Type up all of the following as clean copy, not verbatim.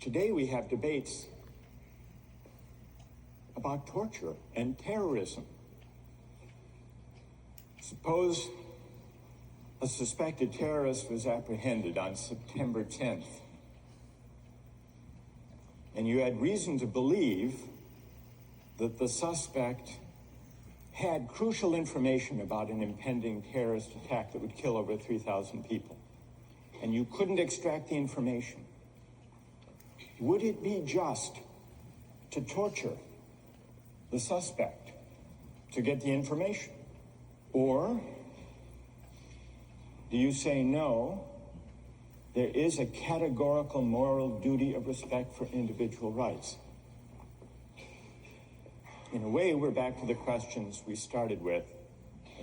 Today we have debates about torture and terrorism. Suppose a suspected terrorist was apprehended on September 10th, and you had reason to believe that the suspect had crucial information about an impending terrorist attack that would kill over 3,000 people, and you couldn't extract the information. Would it be just to torture the suspect to get the information? Or do you say, no, there is a categorical moral duty of respect for individual rights? In a way, we're back to the questions we started with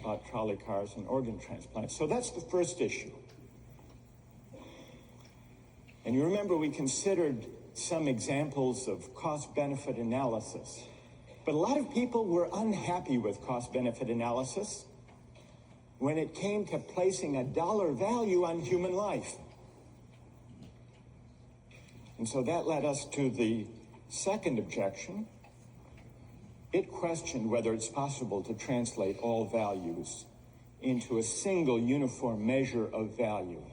about trolley cars and organ transplants. So that's the first issue. And you remember we considered some examples of cost-benefit analysis. But a lot of people were unhappy with cost-benefit analysis when it came to placing a dollar value on human life. And so that led us to the second objection. It questioned whether it's possible to translate all values into a single uniform measure of value.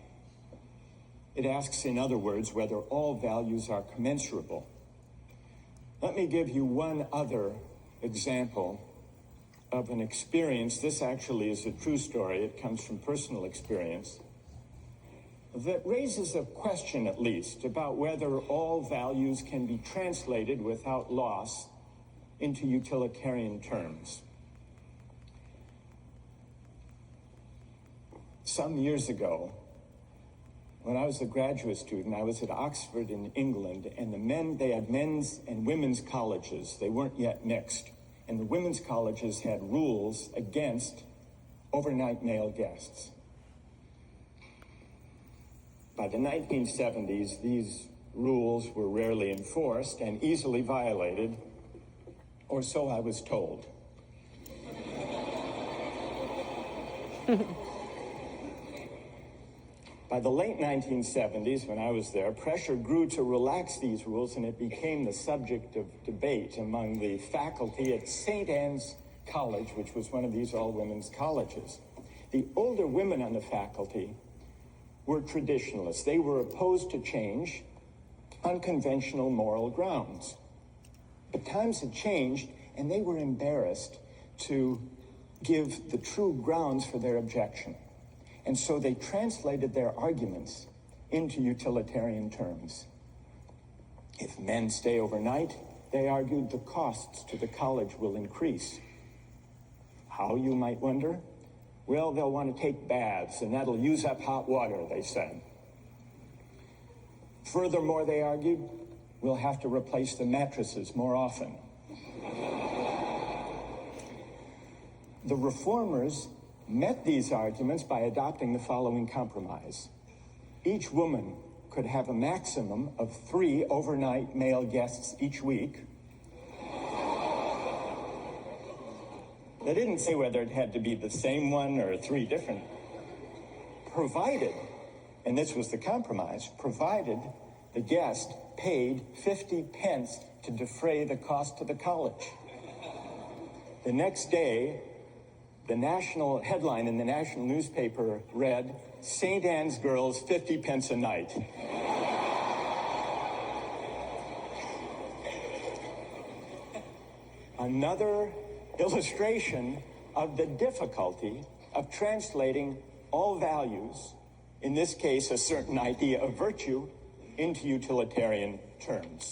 It asks, in other words, whether all values are commensurable. Let me give you one other example of an experience. This actually is a true story. It comes from personal experience that raises a question, at least, about whether all values can be translated without loss into utilitarian terms. Some years ago, when I was a graduate student, I was at Oxford in England, and they had men's and women's colleges. They weren't yet mixed. And the women's colleges had rules against overnight male guests. By the 1970s, these rules were rarely enforced and easily violated, or so I was told. By the late 1970s, when I was there, pressure grew to relax these rules, and it became the subject of debate among the faculty at St. Anne's College, which was one of these all-women's colleges. The older women on the faculty were traditionalists. They were opposed to change on conventional moral grounds. But times had changed, and they were embarrassed to give the true grounds for their objection. And so they translated their arguments into utilitarian terms. If men stay overnight, they argued, the costs to the college will increase. How, you might wonder? Well, they'll want to take baths, and that'll use up hot water, they said. Furthermore, they argued, we'll have to replace the mattresses more often. The reformers met these arguments by adopting the following compromise. Each woman could have a maximum of 3 overnight male guests each week. They didn't say whether it had to be the same one or 3 different, provided, and this was the compromise, provided the guest paid 50 pence to defray the cost to the college. The next day, the national headline in the national newspaper read, St. Anne's girls 50 pence a night. Another illustration of the difficulty of translating all values, in this case a certain idea of virtue, into utilitarian terms.